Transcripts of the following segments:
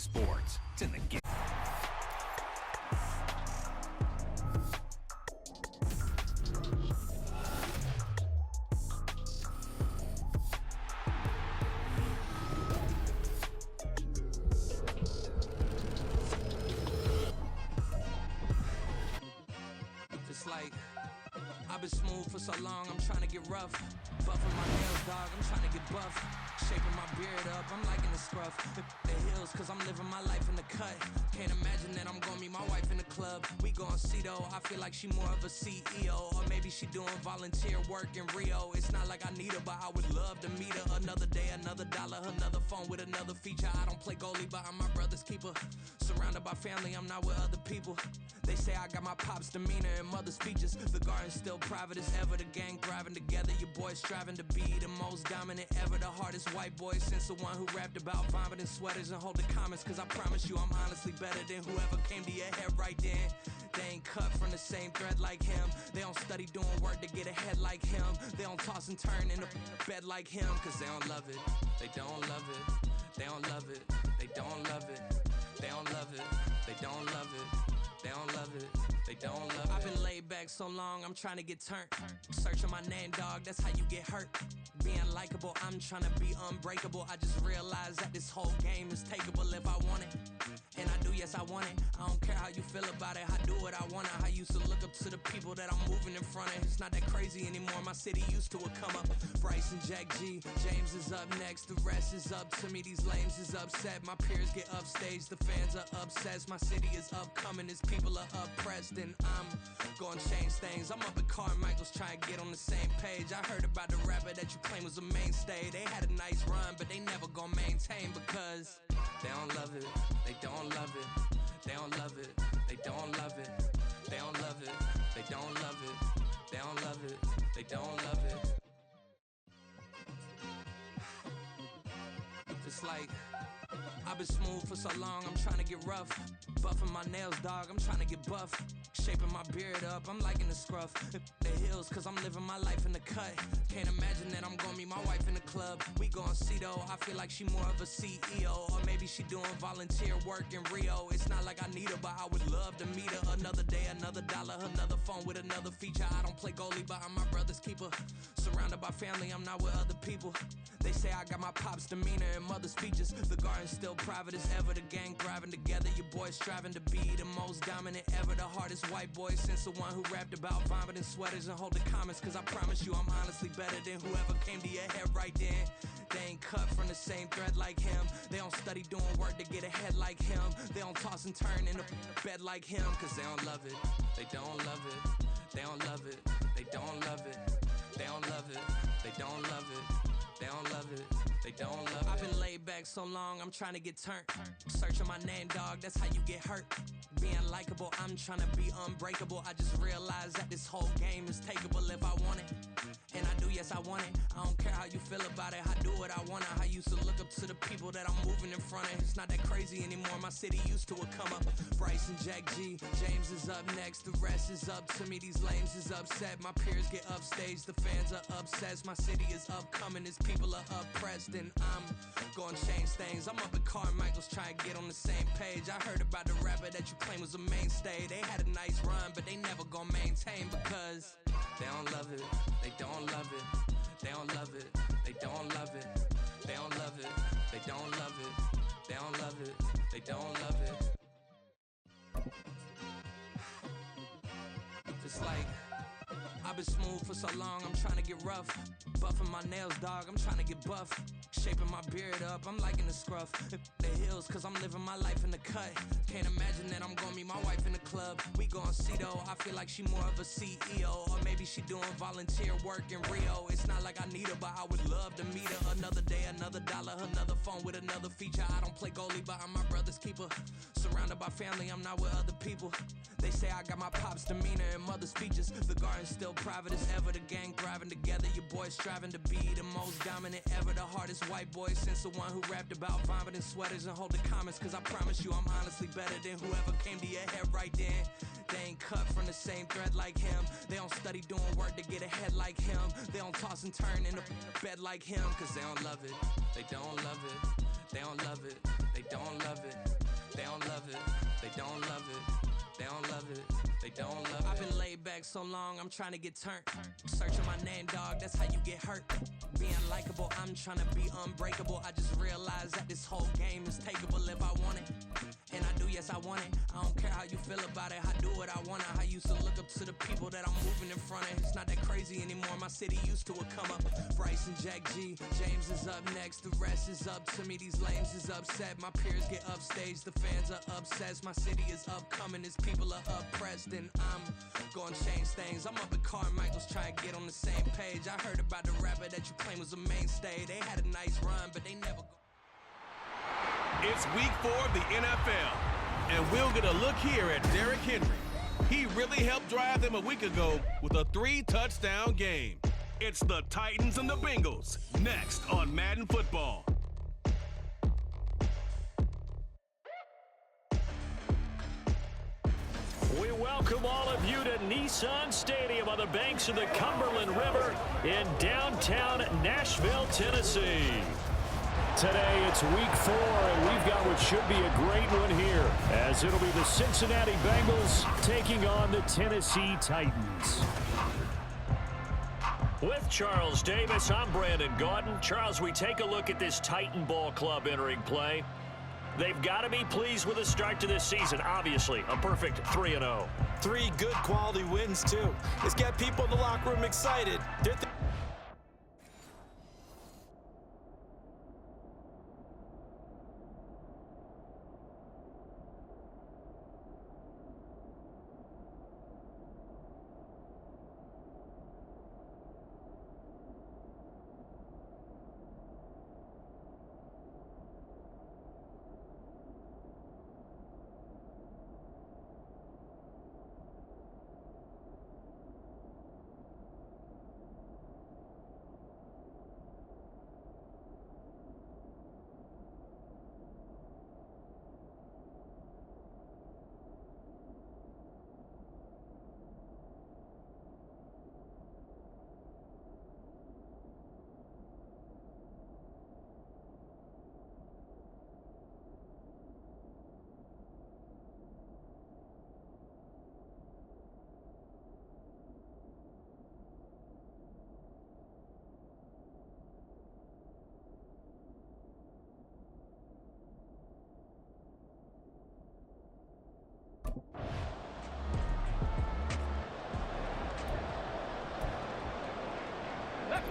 Sports. It's in the game. It's like I've been smooth for so long, I'm trying to get rough. Buffing my nails, dog, I'm trying to get buff. Shaping my beard up, I'm liking the scruff. The hills, cause I'm living my life in the cut. Can't imagine that I'm gonna meet my wife in the club. We gon' see though, I feel like she more of a CEO. Or maybe she doing volunteer work in Rio. It's not like I need her, but I would love to meet her. Another day, another dollar, another phone with another feature. I don't play goalie, but I'm my brother's keeper. Surrounded by family, I'm not with other people. They say I got my pop's demeanor and mother's features. The garden's still private as ever, the gang thriving together. Your boys striving to be the most dominant ever. The hardest white boy since the one who rapped about vomiting sweaters and holding comments. Cause I promise you I'm honestly better than whoever came to your head right then. They ain't cut from the same thread like him. They don't study doing work to get ahead like him. They don't toss and turn in the bed like him. Cause they don't love it, they don't love it. They don't love it, they don't love it. They don't love it, they don't love it. They don't love it, they don't love it. I've been laid back so long, I'm trying to get turned. Searching my name, dog, that's how you get hurt. Being likable, I'm trying to be unbreakable. I just realized that this whole game is takeable if I want it. And I do, yes, I want it. I don't care how you feel about it, I do what I want it. I used to look up to the people that I'm moving in front of. It's not that crazy anymore, my city used to it come up. Bryce and Jack G, James is up next. The rest is up to me, these lames is upset. My peers get upstaged, the fans are obsessed. My city is upcoming, its people are oppressed. And I'm gonna change things. I'm up at Carmichael's trying to get on the same page. I heard about the rapper that you claim was a mainstay. They had a nice run, but they never gonna maintain because they don't love it, they don't love it. They don't love it, they don't love it. They don't love it, they don't love it. They don't love it, they don't love it. It's like I've been smooth for so long, I'm trying to get rough. Buffing my nails, dog, I'm trying to get buff. Shaping my beard up, I'm liking the scruff. The hills, cause I'm living my life in the cut. Can't imagine that I'm gonna meet my wife in the club. We gon' see though, I feel like she more of a CEO. Or maybe she doing volunteer work in Rio. It's not like I need her, but I would love to meet her. Another day, another dollar, another phone with another feature. I don't play goalie, but I'm my brother's keeper. Surrounded by family, I'm not with other people. They say I got my pop's demeanor and mother's features. The garden's still private as ever, the gang thriving together. Your boys striving to be the most dominant ever. The hardest white boy since the one who rapped about vomiting sweaters and holding comments. Cause I promise you I'm honestly better than whoever came to your head right then. They ain't cut from the same thread like him. They don't study doing work to get ahead like him. They don't toss and turn in the bed like him. Cause they don't love it, they don't love it. They don't love it, they don't love it. They don't love it, they don't love it. They don't love it, they don't love it. I've been laid back so long, I'm trying to get turned. Searching my name, dog, that's how you get hurt. Being likable, I'm trying to be unbreakable. I just realized that this whole game is takeable if I want it. And I do, yes, I want it. I don't care how you feel about it, I do what I want it. I used to look up to the people that I'm moving in front of. It's not that crazy anymore, my city used to it come up. Bryce and Jack G, James is up next. The rest is up to me, these lames is upset. My peers get upstaged, the fans are obsessed. My city is upcoming, its people are oppressed. And I'm gonna change things. I'm up at Carmichael's trying to get on the same page. I heard about the rapper that you claim was a mainstay. They had a nice run, but they never gonna maintain because they don't love it, they don't love it. They don't love it, they don't love it. They don't love it, they don't love it. They don't love it, they don't love it. It's like I've been smooth for so long, I'm trying to get rough. Buffing my nails, dog, I'm trying to get buff. Shaping my beard up, I'm liking the scruff. The hills, cause I'm living my life in the cut. Can't imagine that I'm gonna meet my wife in the club. We gon' see though, I feel like she more of a CEO. Or maybe she doing volunteer work in Rio. It's not like I need her, but I would love to meet her. Another day, another dollar, another phone with another feature. I don't play goalie, but I'm my brother's keeper. Surrounded by family, I'm not with other people. They say I got my pop's demeanor and mother's features. The garden's still private as ever, the gang thriving together. Your boys striving to be the most dominant ever. The hardest white boy since the one who rapped about vomiting sweaters and holding comments. Cause I promise you I'm honestly better than whoever came to your head right then. They ain't cut from the same thread like him. They don't study doing work to get ahead like him. They don't toss and turn in the bed like him. Cause they don't love it, they don't love it. They don't love it. They don't love it. They don't love it. They don't love it. They don't love it. They don't love it. I've been laid back so long, I'm trying to get turned. Searching my name, dog, that's how you get hurt. Being likable, I'm trying to be unbreakable. I just realized that this whole game is takeable if I want it. And I do, yes, I want it. I don't care how you feel about it. I do what I want. I used to look up to the people that I'm moving in front of. It's not that crazy anymore. My city used to come up. Bryce and Jack G. James is up next. The rest is up to me. These lames is upset. My peers get upstage. The fans are obsessed. My city is upcoming. These people are oppressed. And I'm gonna change things. I'm up at Carmichael's trying to get on the same page. I heard about the rapper that you claim was a mainstay. They had a nice run, but they never... It's week 4 of the NFL, and we'll get a look here at Derrick Henry. He really helped drive them a week ago with a 3-touchdown game. It's the Titans and the Bengals, next on Madden Football. We welcome all of you to Nissan Stadium on the banks of the Cumberland River in downtown Nashville, Tennessee. Today it's week 4, and we've got what should be a great one here, as it'll be the Cincinnati Bengals taking on the Tennessee Titans. With Charles Davis, I'm Brandon Gaudin. Charles, we take a look at this Titan Ball Club entering play. They've got to be pleased with the start to this season. Obviously, a perfect 3-0. 3 good quality wins, too. It's got people in the locker room excited. Let's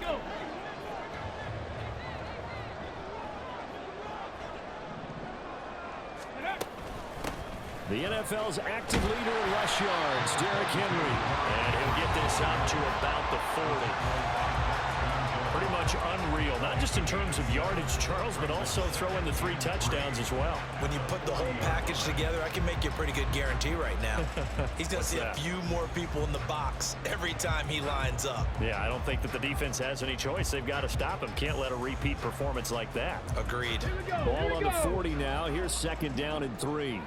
go. The NFL's active leader in rush yards, Derrick Henry. And he'll get this out to about the 40. Pretty much unreal, not just in terms of yardage, Charles, but also throw in the 3 touchdowns as well. When you put the whole package together, I can make you a pretty good guarantee right now. He's going to see a few more people in the box every time he lines up. Yeah, I don't think that the defense has any choice. They've got to stop him. Can't let a repeat performance like that. Agreed. Ball on the 40 now. Here's 2nd down and 3.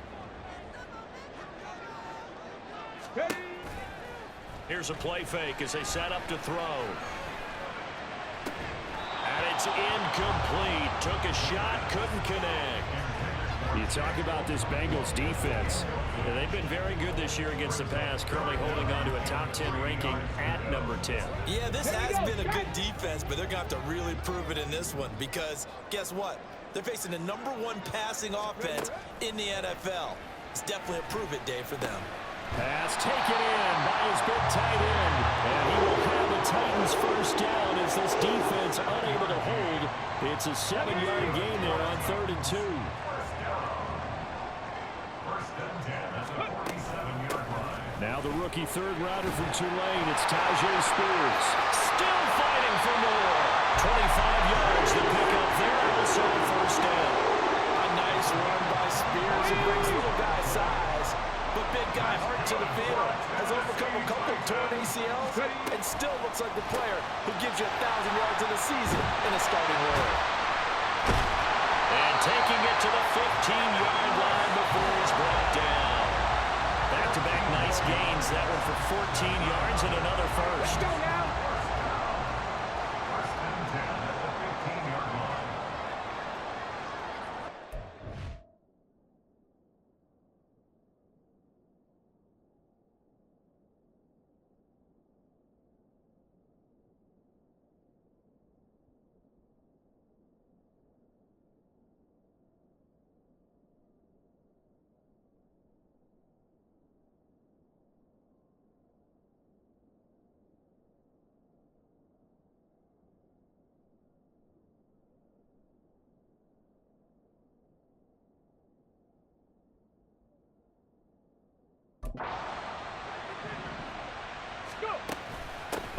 Here's a play fake as they set up to throw. And it's incomplete. Took a shot, couldn't connect. You talk about this Bengals defense. They've been very good this year against the pass, currently holding on to a top 10 ranking at number 10. Yeah, this has been a good defense, but they're going to have to really prove it in this one because guess what? They're facing the #1 passing offense in the NFL. It's definitely a prove-it day for them. Pass taken in by his big tight end. And he will have the Titans first down as this defense unable to hold. It's a 7-yard gain there on 3rd and 2. Now the rookie 3rd rounder from Tulane, it's Tajay Spears. Still fighting for more. 25 yards to pick up there, also a first down. A nice run by Spears. It brings little guy size, but big guy heart to the field. Has overcome a couple torn ACLs and still looks like the player who gives you 1,000 yards in a season in a starting role. And taking it to the 15-yard line before he's brought down. Back-to-back nice gains. That one for 14 yards and another first. Go now.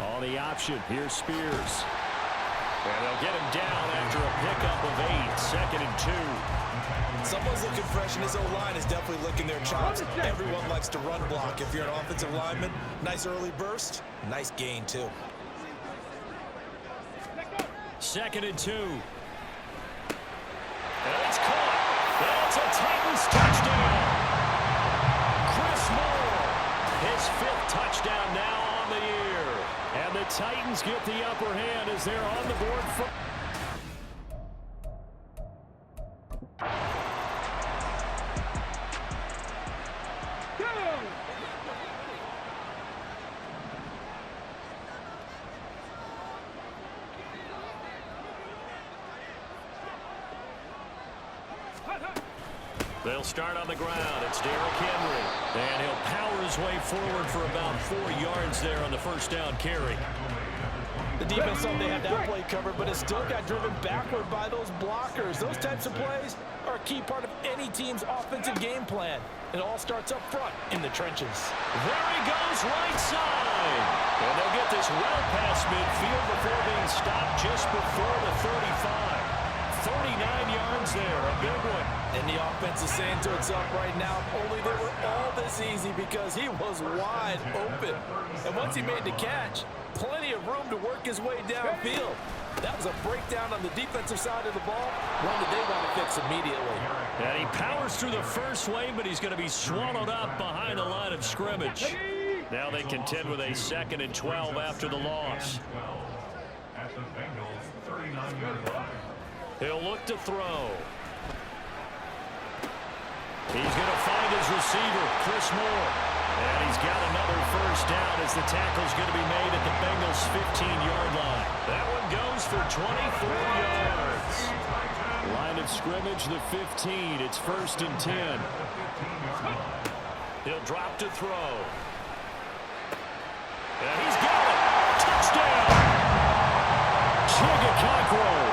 On the option, here's Spears. And they'll get him down after a pickup of 8, 2nd and 2. Someone's looking fresh, and his O-line is definitely licking their chops. Everyone likes to run block. If you're an offensive lineman, nice early burst, nice gain, too. 2nd and 2. And it's caught. That's a Titans touchdown. Chris Moore, his 5th touchdown now on the year. And the Titans get the upper hand as they're on the board for... They'll start on the ground. It's Derrick Henry. And he'll power his way forward for about 4 yards there on the first down carry. The defense thought they had that play covered, but it still got driven backward by those blockers. Those types of plays are a key part of any team's offensive game plan. It all starts up front in the trenches. There he goes, right side. And they'll get this well past midfield before being stopped just before the 35. 39 yards there, a big one. And the offense is saying to itself right now, only they were all this easy because he was wide open. And once he made the catch, plenty of room to work his way downfield. That was a breakdown on the defensive side of the ball, one that they want to fix immediately. And he powers through the first wave, but he's going to be swallowed up behind the line of scrimmage. Now they contend with a 2nd and 12 after the loss. He'll look to throw. He's going to find his receiver, Chris Moore. And he's got another first down as the tackle's going to be made at the Bengals' 15-yard line. That one goes for 24 yards. Line of scrimmage, the 15. It's 1st and 10. He'll drop to throw. And he's got it. Touchdown! Chigga-Cockrell.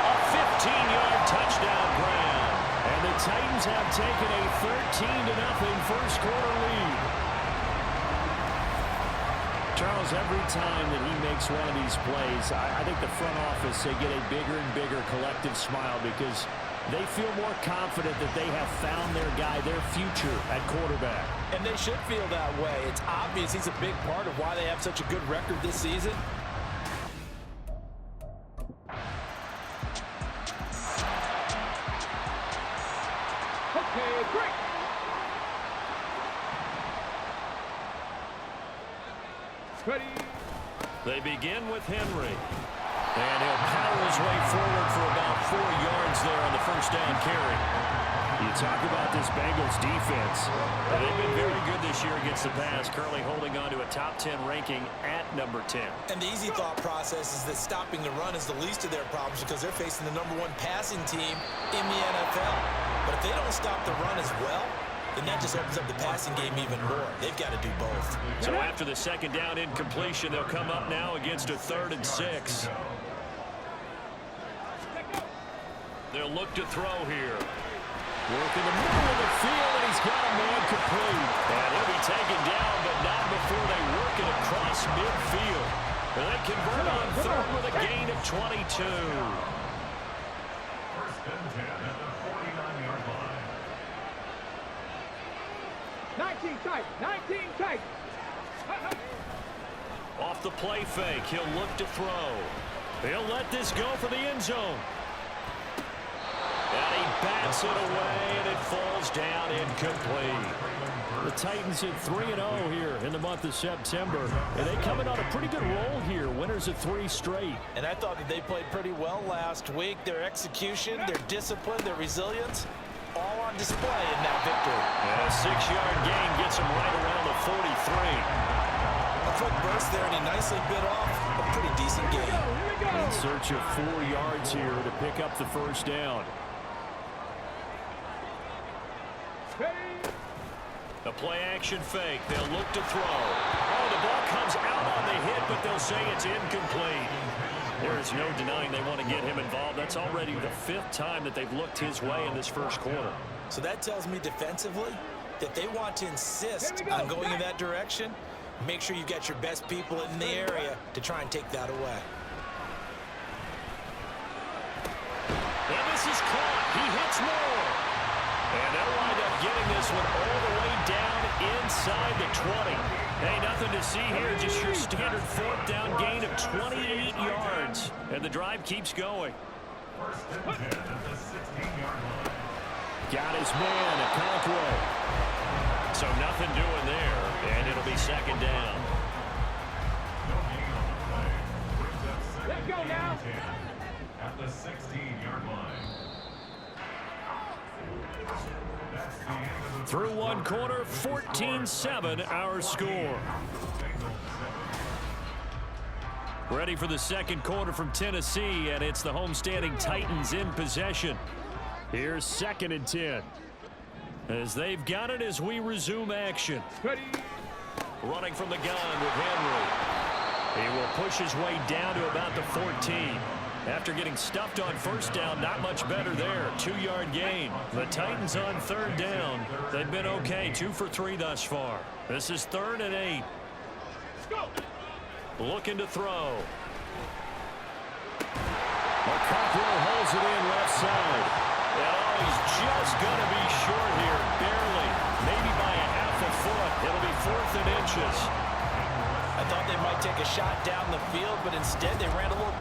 A 15-yard touchdown grab. And the Titans have taken a 13-0 first quarter lead. Charles, every time that he makes one of these plays, I think the front office, they get a bigger and bigger collective smile because they feel more confident that they have found their guy, their future at quarterback. And they should feel that way. It's obvious he's a big part of why they have such a good record this season. Okay, break. Ready. They begin with Henry. And he'll power his way forward for about 4 yards there on the first down carry. You talk about this Bengals defense. They've been very good this year against the pass, currently holding on to a top 10 ranking at number 10. And the easy thought process is that stopping the run is the least of their problems because they're facing the #1 passing team in the NFL. But if they don't stop the run as well, then that just opens up the passing game even more. They've got to do both. So after the second down incompletion, they'll come up now against a 3rd and 6. They'll look to throw here. Work in the middle of the field, and he's got a man complete. And he'll be taken down, but not before they work it across midfield. And they convert on 3rd with a gain of 22. 19 tight, 19 tight. Off the play fake, he'll look to throw. He'll let this go for the end zone. And he bats it away, and it falls down incomplete. The Titans at 3-0 here in the month of September. And they come in on a pretty good roll here. Winners of 3 straight. And I thought that they played pretty well last week. Their execution, their discipline, their resilience, all on display in that victory. And a 6-yard gain gets him right around the 43. A quick burst there, and he nicely bit off a pretty decent gain. In search of 4 yards here to pick up the first down. A play-action fake. They'll look to throw. Oh, the ball comes out on the hit, but they'll say it's incomplete. There is no denying they want to get him involved. That's already the 5th time that they've looked his way in this first quarter. So that tells me defensively that they want to insist on going in that direction Make sure you got your best people in the area to try and take that away. And this is caught. He hits more. And they'll wind up getting this one all the way down inside the 20. Hey, nothing to see here. Just your standard fourth down gain of 28 yards. And the drive keeps going. Got his man at Conqueror. So nothing doing there. And it'll be second down. Let's go now. At the 16-yard line. Through one quarter, 14-7 our score. Ready for the second quarter from Tennessee, and it's the homestanding Titans in possession. Here's 2nd and 10. As they've got it as we resume action. Ready. Running from the gun with Henry. He will push his way down to about the 14. After getting stuffed on first down, not much better there. 2-yard gain. The Titans on third down. They've been okay, 2 for 3 thus far. This is 3rd and 8. Looking to throw. Cockrell holds it in left side. And he's just going to be short here, barely. Maybe by a half a foot. It'll be 4th and inches. I thought they might take a shot down the field, but instead they ran a little...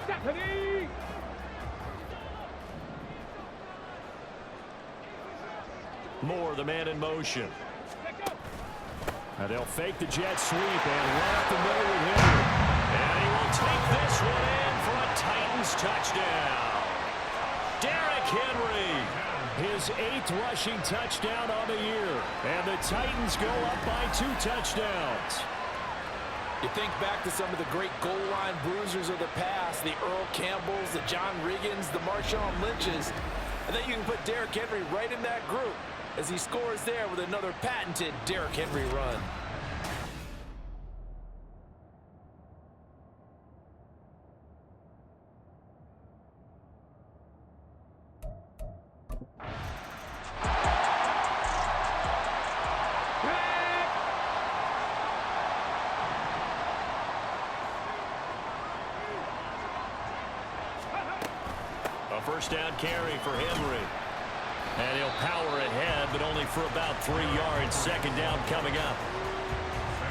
Stephanie! Moore, the man in motion. And they'll fake the jet sweep and run up the middle with Henry. And he will take this one in for a Titans touchdown. Derrick Henry, his 8th rushing touchdown on the year. And the Titans go up by 2 touchdowns. You think back to some of the great goal line bruisers of the past, the Earl Campbells, the John Riggins, the Marshawn Lynches. And then you can put Derrick Henry right in that group as he scores there with another patented Derrick Henry run. First down carry for Henry. And he'll power ahead, but only for about 3 yards. Second down coming up.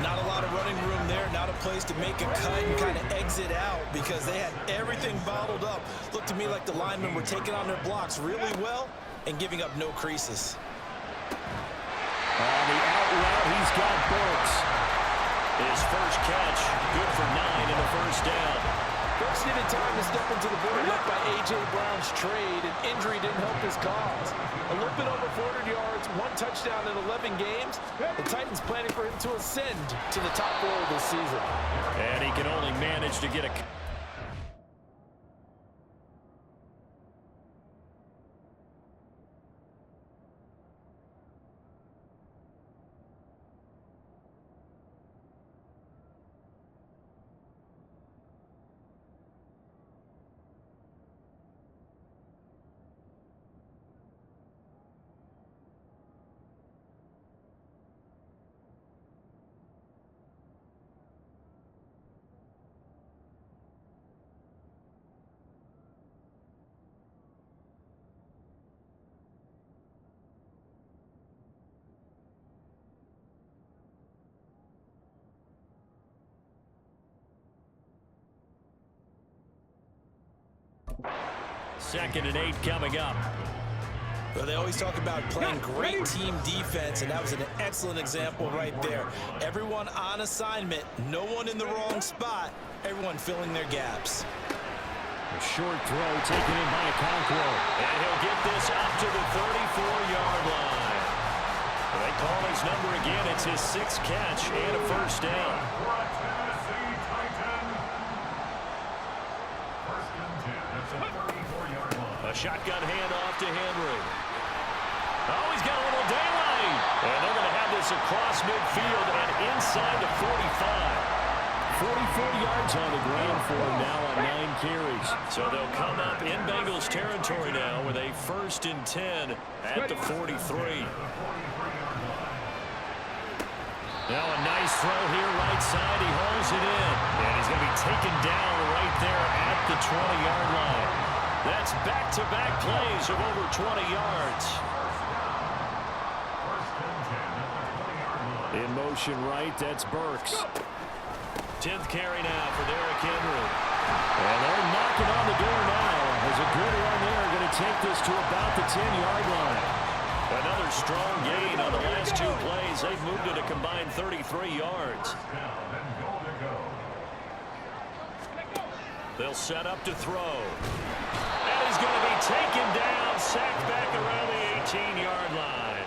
Not a lot of running room there. Not a place to make a cut and kind of exit out because they had everything bottled up. Looked to me like the linemen were taking on their blocks really well and giving up no creases. On the out route, he's got Burks. His first catch, good for 9 in the first down. Burks needed time to step into the board left by A.J. Brown's trade, and injury didn't help his cause. A little bit over 400 yards, 1 touchdown in 11 games. The Titans planning for him to ascend to the top role this season. And he can only manage to get a... Second and 8 coming up. Well, they always talk about playing great team defense, and that was an excellent example right there. Everyone on assignment, no one in the wrong spot, everyone filling their gaps. A short throw taken in by Conqueror. And he'll get this up to the 34-yard line. They call his number again. It's his 6th catch and a first down. A shotgun handoff to Henry. Oh, he's got a little daylight. And they're going to have this across midfield and inside the 45. 44 yards on the ground for him now on 9 carries. So they'll come up in Bengals territory now with a 1st and 10 at the 43. Now a nice throw here right side. He holds it in. And he's going to be taken down right there at the 20-yard line. That's back-to-back plays of over 20 yards. In motion right, that's Burks. 10th carry now for Derrick Henry. And they're knocking on the door now. As a good run there, going to take this to about the 10-yard line. Another strong gain on the last 2 plays. They've moved it a combined 33 yards. They'll set up to throw. And he's going to be taken down, sacked back around the 18-yard line.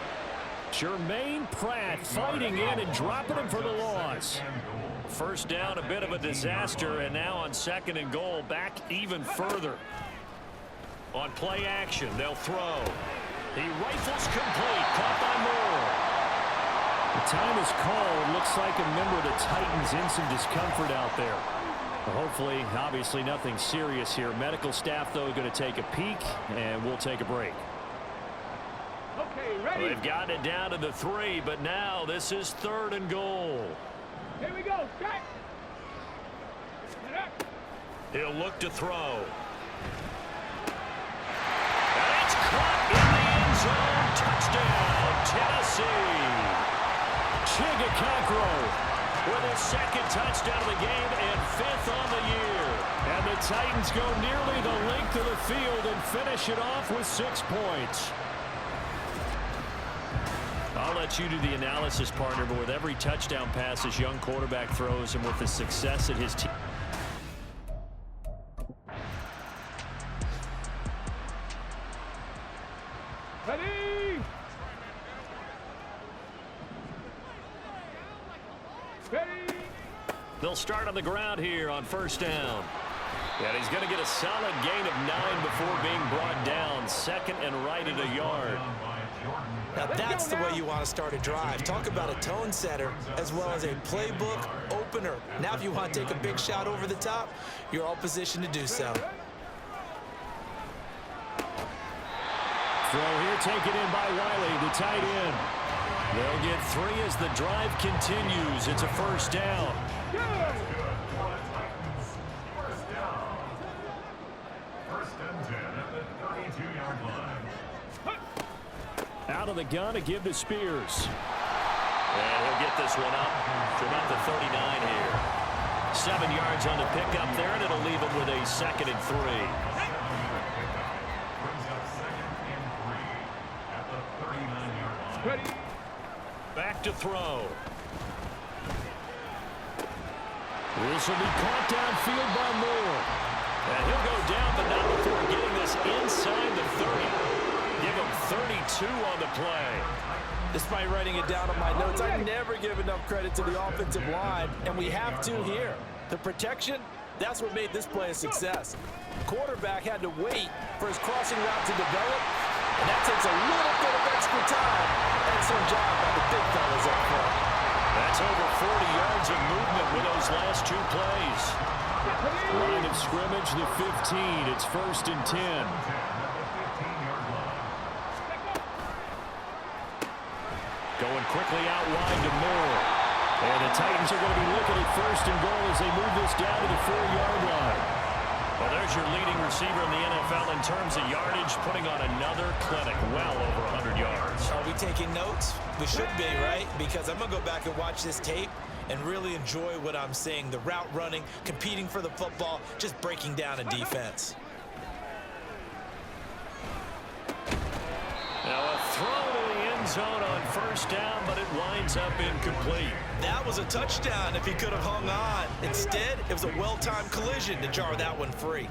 Jermaine Pratt fighting in and dropping him for the loss. First down, a bit of a disaster, and now on 2nd and goal, back even further. On play action, they'll throw. He rifles complete, caught by Moore. The time is called. Looks like a member of the Titans in some discomfort out there. Well, hopefully, obviously nothing serious here. Medical staff, though, going to take a peek, and we'll take a break. Okay, ready. Well, they've gotten it down to the 3, but now this is 3rd and goal. Here we go. Check. He'll look to throw. And it's caught in the end zone. Touchdown, Tennessee. Chigakakro with his 2nd touchdown of the game and 5th on the year. And the Titans go nearly the length of the field and finish it off with 6 points. I'll let you do the analysis, partner, but with every touchdown pass this young quarterback throws and with the success that his team... Ready. Ready. They'll start on the ground here on 1st down. And he's going to get a solid gain of 9 before being brought down. 2nd and right at a yard. Now that's the way you want to start a drive. Talk about a tone setter as well as a playbook opener. Now if you want to take a big shot over the top, you're all positioned to do so. Throw here taken in by Wiley, the tight end. They'll get 3 as the drive continues. It's a 1st down. Out of the gun to give to Spears. And he'll get this one up to about the 39 here. 7 yards on the pickup there, and it'll leave him with a 2nd and 3. Ready. Back to throw. This will be caught downfield by Moore. And he'll go down, but not before getting this inside the 30. Give him 32 on the play. Despite writing it down on my notes, I never give enough credit to the offensive line, and we have to here. The protection, that's what made this play a success. Quarterback had to wait for his crossing route to develop, and that takes a little bit of extra time. Excellent job by the big fellas up front. That's over 40 yards of movement with those last 2 plays. Line of scrimmage, the 15. It's 1st and 10. Going quickly out wide to Moore. And the Titans are going to be looking at 1st and goal as they move this down to the 4-yard line. Well, there's your leading receiver in the NFL in terms of yardage, putting on another clinic, well over 100 yards. Are we taking notes? We should be, right? Because I'm going to go back and watch this tape and really enjoy what I'm seeing. The route running, competing for the football, just breaking down a defense. Now a throw to the end zone on 1st down, but it winds up incomplete. That was a touchdown if he could have hung on. Instead, it was a well-timed collision to jar that one free.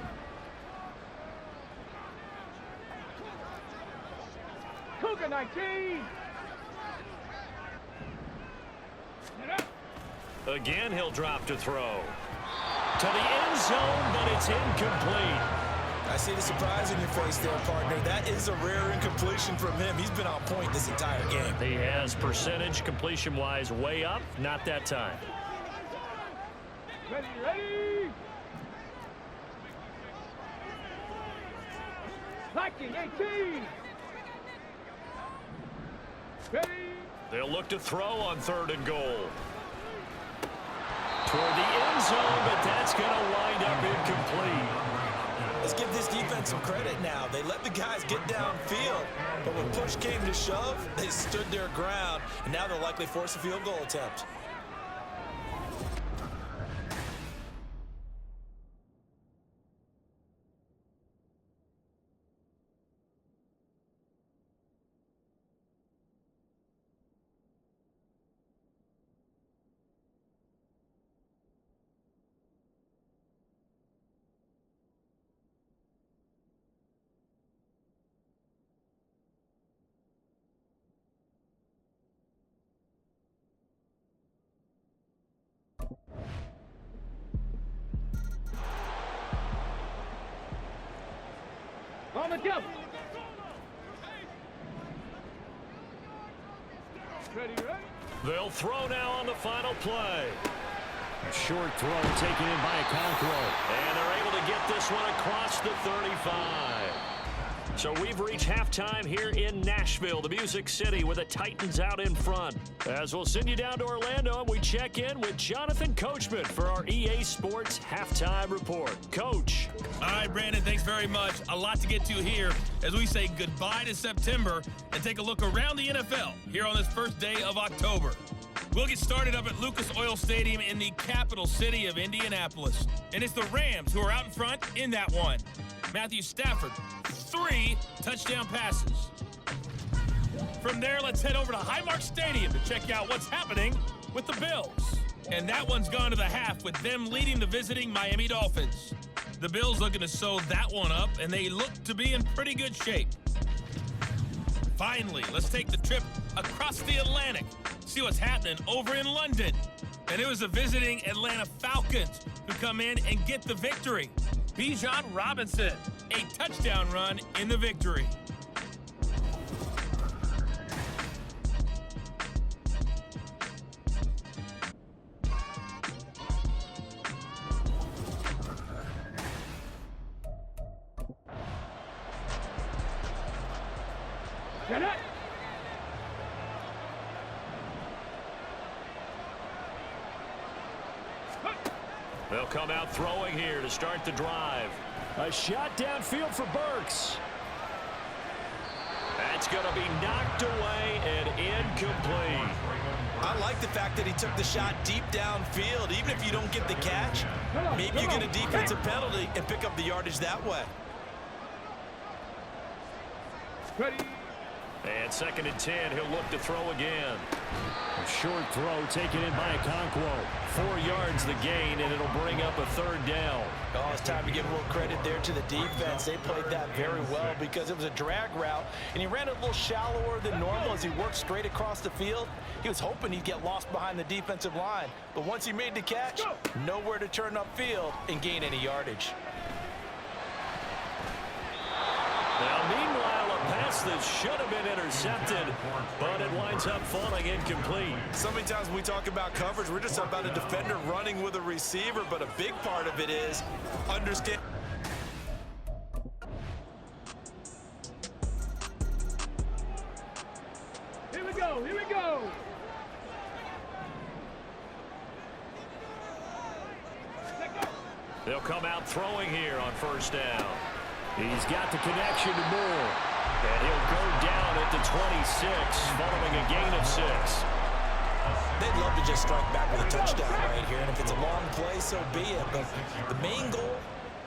Cougar 19. Again, he'll drop to throw. To the end zone, but it's incomplete. I see the surprise in your face there, partner. That is a rare incompletion from him. He's been on point this entire game. He has percentage completion-wise way up. Not that time. Ready, ready. Liking 18. Ready. They'll look to throw on 3rd and goal. Toward the end zone, but that's going to wind up incomplete. Let's give this defense some credit now. They let the guys get downfield, but when push came to shove, they stood their ground, and now they'll likely force a field goal attempt. On the jump. Ready, ready. They'll throw now on the final play. A short throw taken in by Okonkwo. And they're able to get this one across the 35. So we've reached halftime here in Nashville, the Music City, with the Titans out in front. As we'll send you down to Orlando, and we check in with Jonathan Coachman for our EA Sports Halftime Report. Coach. All right, Brandon, thanks very much. A lot to get to here as we say goodbye to September and take a look around the NFL here on this first day of October. We'll get started up at Lucas Oil Stadium in the capital city of Indianapolis. And it's the Rams who are out in front in that one. Matthew Stafford, 3 touchdown passes. From there, let's head over to Highmark Stadium to check out what's happening with the Bills. And that one's gone to the half with them leading the visiting Miami Dolphins. The Bills looking to sew that one up, and they look to be in pretty good shape. Finally, let's take the trip across the Atlantic, see what's happening over in London. And it was the visiting Atlanta Falcons who come in and get the victory. Bijan Robinson, a touchdown run in the victory. Get it. They'll come out throwing here to start the drive. A shot downfield for Burks. That's going to be knocked away and incomplete. I like the fact that he took the shot deep downfield. Even if you don't get the catch, maybe you get a defensive penalty and pick up the yardage that way. Ready. And 2nd and 10, he'll look to throw again. A short throw taken in by Okonkwo. 4 yards the gain, and it'll bring up a 3rd down. Oh, it's time to give a little credit there to the defense. They played that very well because it was a drag route, and he ran it a little shallower than normal as he worked straight across the field. He was hoping he'd get lost behind the defensive line, but once he made the catch, nowhere to turn upfield and gain any yardage. Now, meanwhile, a pass that should have been intercepted, but it winds up falling incomplete. So many times when we talk about coverage, we're just about a defender running with a receiver, but a big part of it is understand. Here we go. Here we go. Let go. They'll come out throwing here on 1st down. He's got the connection to Moore. And he'll go down at the 26, following a gain of 6. They'd love to just strike back with a touchdown right here, and if it's a long play, so be it. But the main goal,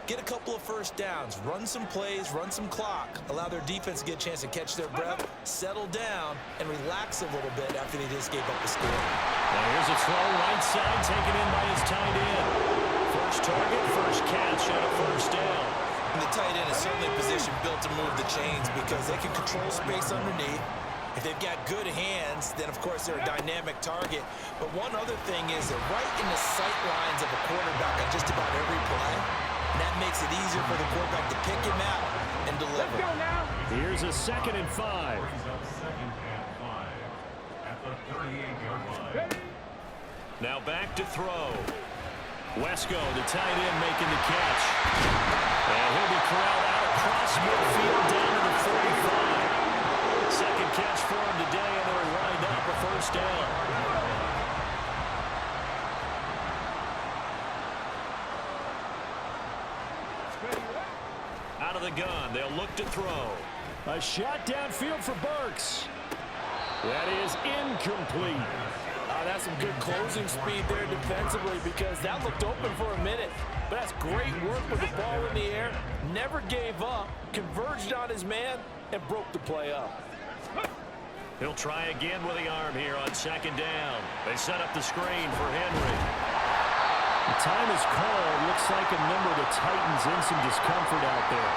get a couple of 1st downs, run some plays, run some clock, allow their defense to get a chance to catch their breath, settle down, and relax a little bit after they just gave up the score. Now here's a throw right side, taken in by his tight end. First target, first catch, and a 1st down. And the tight end is certainly a position built to move the chains because they can control space underneath. If they've got good hands, then of course they're a dynamic target. But one other thing is they're right in the sight lines of a quarterback on just about every play. And that makes it easier for the quarterback to pick him out and deliver. Let's go now. Here's a 2nd and 5. Brings up 2nd and 5 at the 38-yard line. Ready. Now back to throw. Wesco, the tight end, making the catch. And he'll be corralled out across midfield down to the 45. Second catch for him today, and they'll wind up a first down. Out of the gun, they'll look to throw. A shot downfield for Burks. That is incomplete. That's some good closing speed there defensively, because that looked open for a minute. But that's great work with the ball in the air. Never gave up, converged on his man, and broke the play up. He'll try again with the arm here on second down. They set up the screen for Henry. The time is called. Looks like a member of the Titans in some discomfort out there.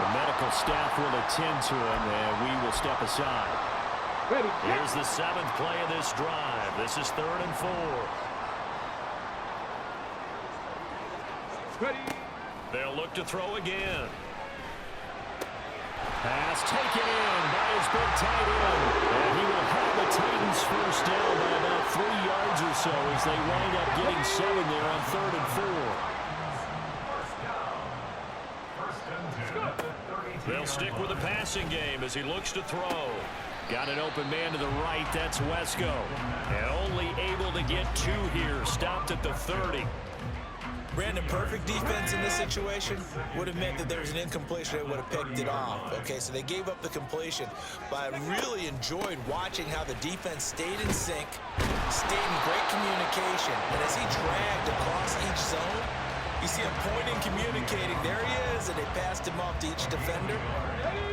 The medical staff will attend to him, and we will step aside. Ready. Here's the 7th play of this drive. This is 3rd and 4. Ready. They'll look to throw again. Pass taken in by his big tight end. And he will have the Titans first down by about 3 yards or so as they wind up getting 7 there on 3rd and 4. They'll stick with the passing game as he looks to throw. Got an open man to the right. That's Wesco. And only able to get 2 here. Stopped at the 30. Brandon, perfect defense in this situation would have meant that there was an incompletion that would have picked it off. Okay, so they gave up the completion, but I really enjoyed watching how the defense stayed in sync, stayed in great communication, and as he dragged across each zone, you see him pointing, communicating. There he is, and they passed him off to each defender.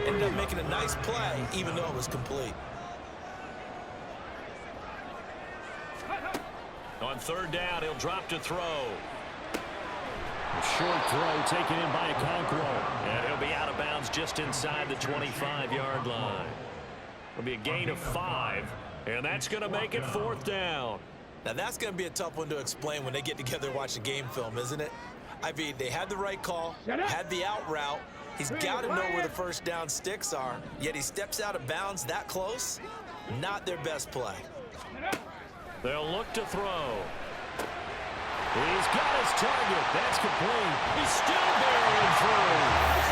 Ended up making a nice play, even though it was complete. On 3rd down, he'll drop to throw. A short throw taken in by Okonkwo. And he'll be out of bounds just inside the 25-yard line. It'll be a gain of 5, and that's going to make it 4th down. Now, that's going to be a tough one to explain when they get together and watch the game film, isn't it? I mean, they had the right call, had the out route. He's got to know where the first down sticks are, yet he steps out of bounds that close. Not their best play. They'll look to throw. He's got his target. That's complete. He's still barreling through.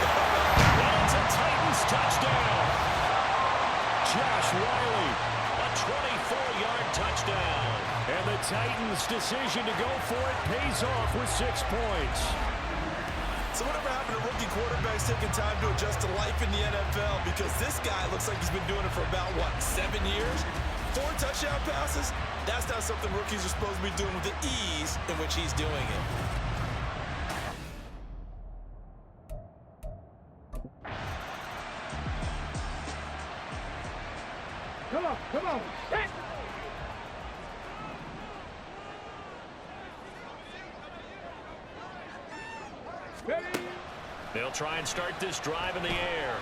And it's a Titans touchdown. Josh Wiley, a 24-yard touchdown. And the Titans' decision to go for it pays off with 6 points. So whatever happened to rookie quarterbacks taking time to adjust to life in the NFL? Because this guy looks like he's been doing it for about, 7 years? 4 touchdown passes? That's not something rookies are supposed to be doing with the ease in which he's doing it. Come on. Set. Ready. They'll try and start this drive in the air.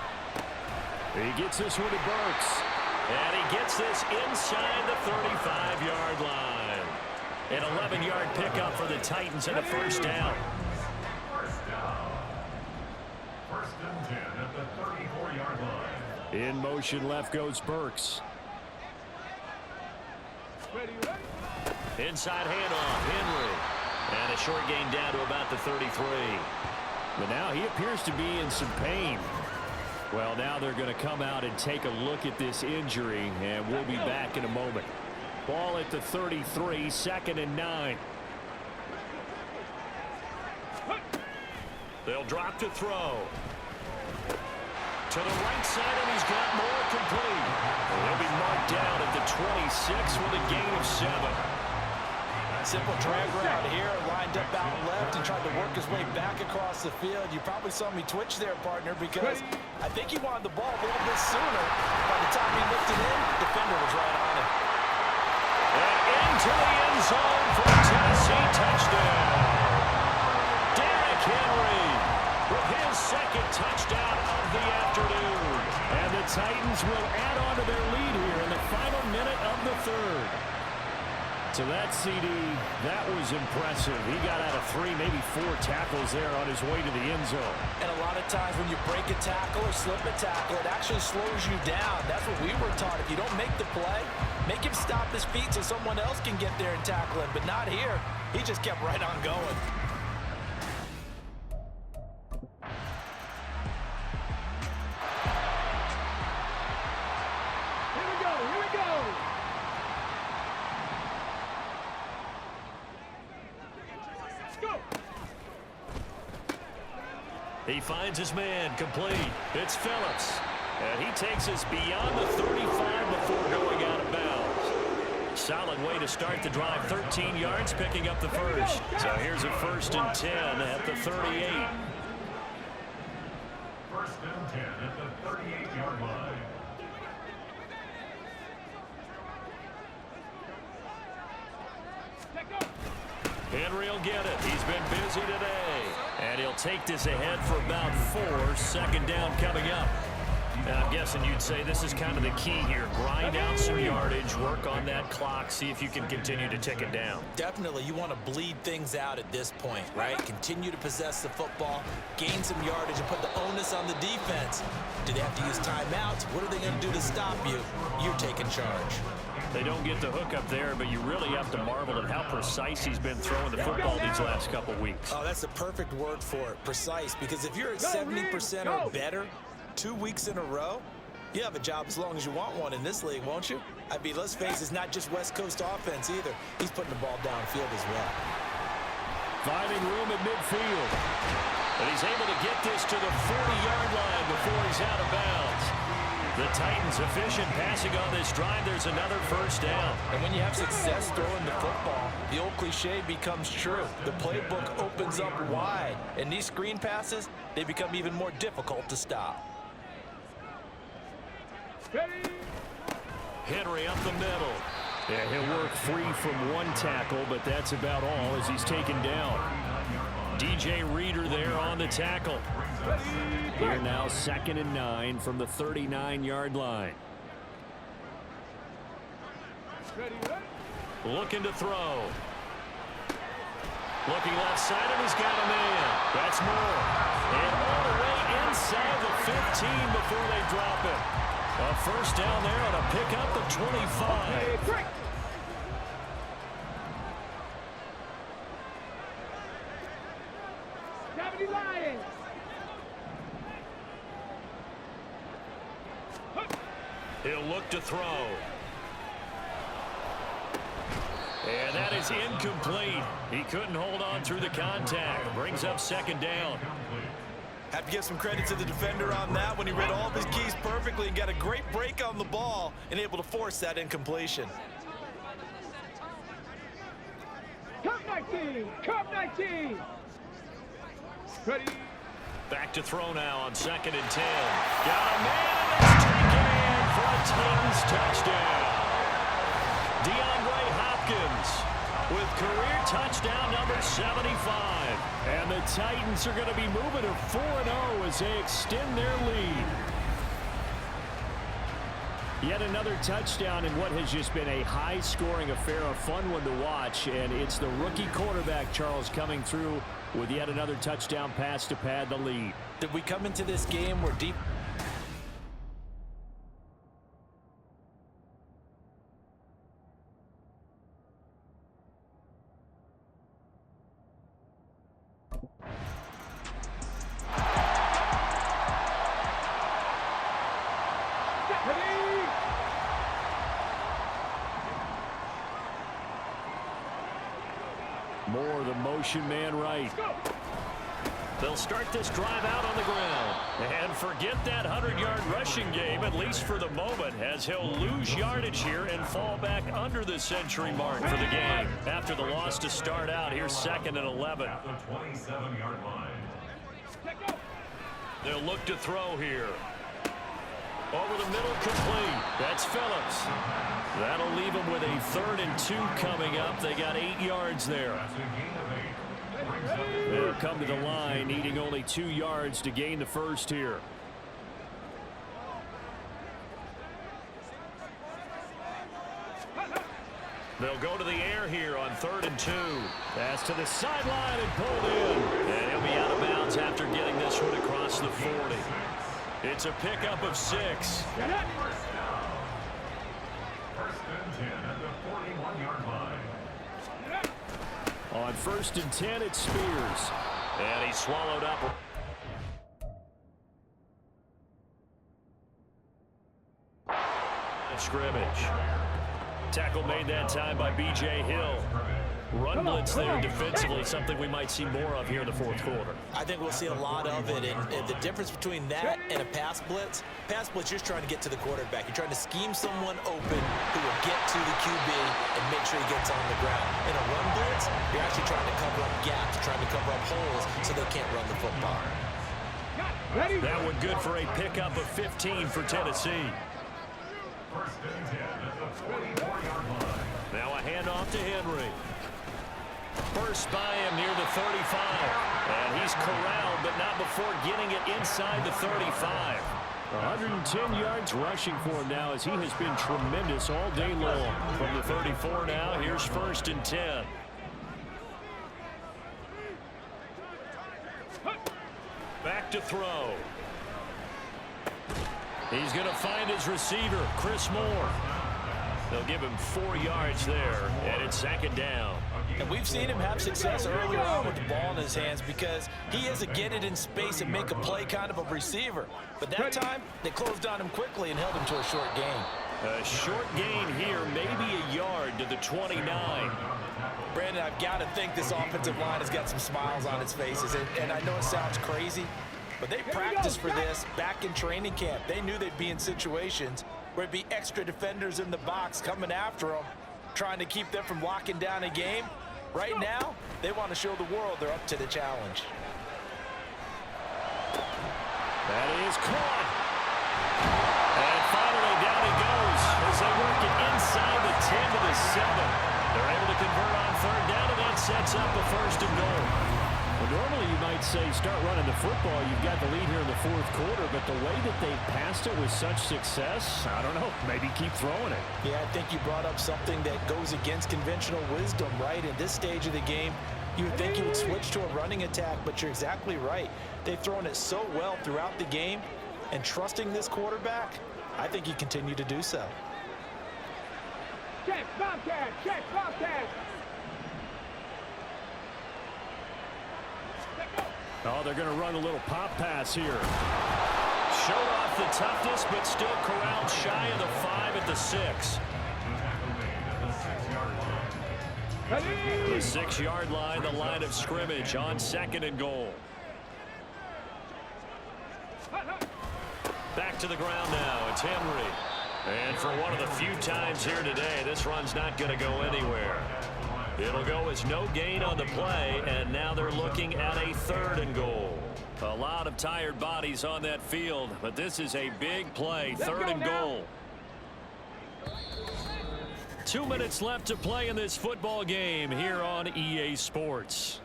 He gets this one to Burks. And he gets this inside the 35-yard line. An 11-yard pickup for the Titans and a first down. First down. 1st and 10 at the 34-yard line. In motion left goes Burks. Ready. Inside handoff, Henry. And a short gain down to about the 33. But now he appears to be in some pain. Well, now they're going to come out and take a look at this injury, and we'll be back in a moment. Ball at the 33, 2nd and 9. They'll drop to throw. To the right side, and he's got more complete. He'll be marked down at the 26 with a gain of 7. Simple drag route here, lined up out left and tried to work his way back across the field. You probably saw me twitch there, partner, because I think he wanted the ball a little bit sooner. By the time he looked it in, the defender was right on him. And into the end zone for a Tennessee touchdown. Derrick Henry with his 2nd touchdown of the afternoon. And the Titans will add on to their lead here in the final minute of the 3rd. So that CD, that was impressive. He got out of 3, maybe 4 tackles there on his way to the end zone. And a lot of times when you break a tackle or slip a tackle, it actually slows you down. That's what we were taught. If you don't make the play, make him stop his feet so someone else can get there and tackle him. But not here. He just kept right on going. Here we go. Here we go. He finds his man complete. It's Phillips. And he takes us beyond the 35 before going out of bounds. Solid way to start the drive. 13 yards, picking up the first. So here's a 1st and 10 at the 38. 1st and 10 at the 38-yard line. Henry will get it. He's been busy today. And he'll take this ahead for about 4. 2nd down coming up. Now, I'm guessing you'd say this is kind of the key here. Grind out some yardage, work on that clock, see if you can continue to tick it down. Definitely, you want to bleed things out at this point, right? Continue to possess the football, gain some yardage, and put the onus on the defense. Do they have to use timeouts? What are they going to do to stop you? You're taking charge. They don't get the hook up there, but you really have to marvel at how precise he's been throwing the football these last couple weeks. Oh, that's the perfect word for it, precise. Because if you're at 70% or better 2 weeks in a row, you have a job as long as you want one in this league, won't you? I mean, let's face it, it's not just West Coast offense either. He's putting the ball downfield as well. Finding room at midfield. And he's able to get this to the 40-yard line before he's out of bounds. The Titans efficient passing on this drive. There's another 1st down. And when you have success throwing the football, the old cliche becomes true. The playbook opens up wide. And these screen passes, they become even more difficult to stop. Henry up the middle. Yeah, he'll work free from 1 tackle, but that's about all as he's taken down. DJ Reader there on the tackle. Here now 2nd and 9 from the 39-yard line. Looking to throw. Looking left side, and he's got a man. That's Moore. And all the way inside the 15 before they drop it. A 1st down there on a pickup of 25. He'll look to throw. And that is incomplete. He couldn't hold on through the contact. Brings up 2nd down. Have to give some credit to the defender on that when he read all of his keys perfectly and got a great break on the ball and able to force that incompletion. Cup 19! Cup 19! Ready? Back to throw now on 2nd and 10. Got a man, and it's taken in for a Titans touchdown. DeAndre Hopkins with career touchdown number 75. And the Titans are going to be moving to 4-0 as they extend their lead. Yet another touchdown in what has just been a high-scoring affair, a fun one to watch. And it's the rookie quarterback, Charles, coming through with yet another touchdown pass to pad the lead. Did we come into this game where deep... Moore, the motion man right. They'll start this drive out on the ground. And forget that 100-yard rushing game, at least for the moment, as he'll lose yardage here and fall back under the century mark for the game. After the loss to start out, here's 2nd and 11. At the 27-yard line. They'll look to throw here. Over the middle, complete. That's Phillips. That'll leave them with a 3rd and 2 coming up. They got 8 yards there. They'll come to the line, needing only 2 yards to gain the first here. They'll go to the air here on 3rd and 2. Pass to the sideline and pulled in. And he'll be out of bounds after getting this one across the 40. It's a pickup of 6. First and 10 at the 41-yard line. On 1st and 10, it's Spears. And he swallowed up. Scrimmage. Tackle made that time by B.J. Hill. Run blitz there defensively, something we might see more of here in the 4th quarter. I think we'll see a lot of it, and the difference between that and a pass blitz, you're just trying to get to the quarterback. You're trying to scheme someone open who will get to the QB and make sure he gets on the ground. In a run blitz, you're actually trying to cover up gaps, trying to cover up holes so they can't run the football. That one good for a pickup of 15 for Tennessee. First and 10 at the 44-yard line. Now a handoff to Henry. First by him near the 35. And he's corralled, but not before getting it inside the 35. 110 yards rushing for him now as he has been tremendous all day long. From the 34 now, here's 1st and 10. Back to throw. He's going to find his receiver, Chris Moore. They'll give him 4 yards there, and it's 2nd down. And we've seen him have success earlier on with the ball in his hands because he is a get it in space and make a play kind of a receiver. But that time, they closed on him quickly and held him to a short gain. A short gain here, maybe a yard to the 29. Brandon, I've got to think this offensive line has got some smiles on its faces. And I know it sounds crazy, but they practiced for this back in training camp. They knew they'd be in situations where it'd be extra defenders in the box coming after them, trying to keep them from locking down a game. Right now, they want to show the world they're up to the challenge. That is caught. And finally, down he goes as they work it inside the 10 to the 7. They're able to convert on 3rd down, and that sets up a 1st and goal. Well, normally you might say start running the football. You've got the lead here in the 4th quarter, but the way that they've passed it with such success, I don't know, maybe keep throwing it. Yeah, I think you brought up something that goes against conventional wisdom, right? At this stage of the game, you would think you would switch to a running attack, but you're exactly right. They've thrown it so well throughout the game, and trusting this quarterback, I think you continue to do so. Check, Bobcat, check, Bobcat. Oh, they're going to run a little pop pass here. Showed off the toughness, but still corralled shy of the 5 at the 6. The 6-yard line, the line of scrimmage on 2nd and goal. Back to the ground now. It's Henry. And for one of the few times here today, this run's not going to go anywhere. It'll go as no gain on the play, and now they're looking at a 3rd and goal. A lot of tired bodies on that field, but this is a big play. 3rd and goal. 2 minutes left to play in this football game here on EA Sports.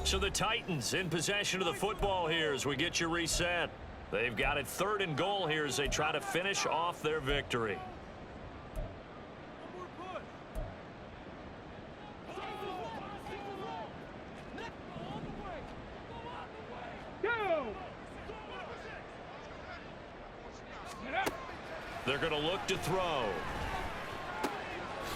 So the Titans in possession of the football here as we get you reset. They've got it 3rd and goal here as they try to finish off their victory. They're going to look to throw.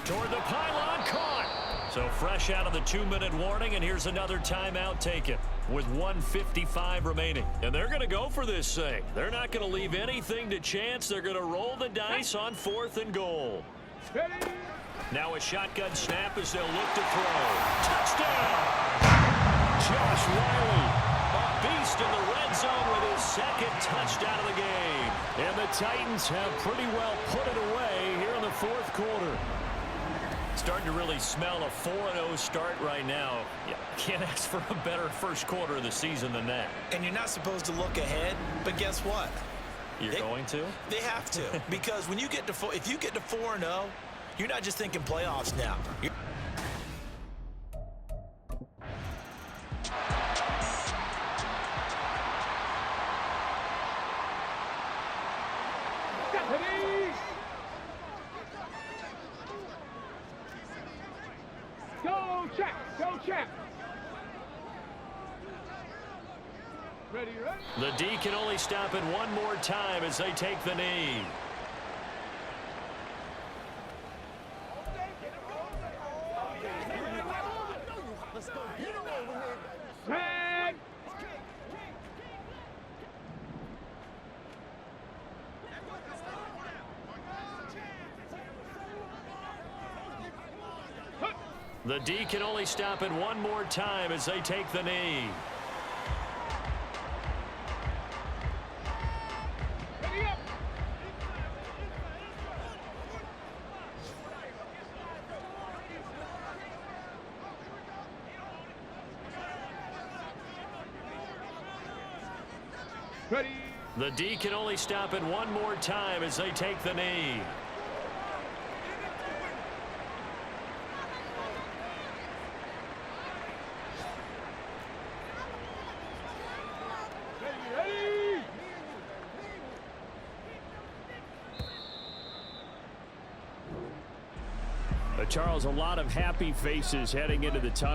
Toward the pylon, caught. So fresh out of the 2-minute warning, and here's another timeout taken with 1:55 remaining. And they're going to go for this thing. They're not going to leave anything to chance. They're going to roll the dice on 4th and goal. Now a shotgun snap as they'll look to throw. Touchdown! Josh Riley, a beast in the red zone with his 2nd touchdown of the game. And the Titans have pretty well put it away here in the 4th quarter. Starting to really smell a 4-0 start right now. Yeah, can't ask for a better 1st quarter of the season than that. And you're not supposed to look ahead, but guess what? You're going to? They have to. Because when you get to if you get to 4-0, you're not just thinking playoffs now. Go check. Go check. Ready, ready. The D can only stop it one more time as they take the knee. Tag. The D can only stop it one more time as they take the knee. Ready up. Ready. The D can only stop it one more time as they take the knee. Ready. Charles, a lot of happy faces heading into the tunnel.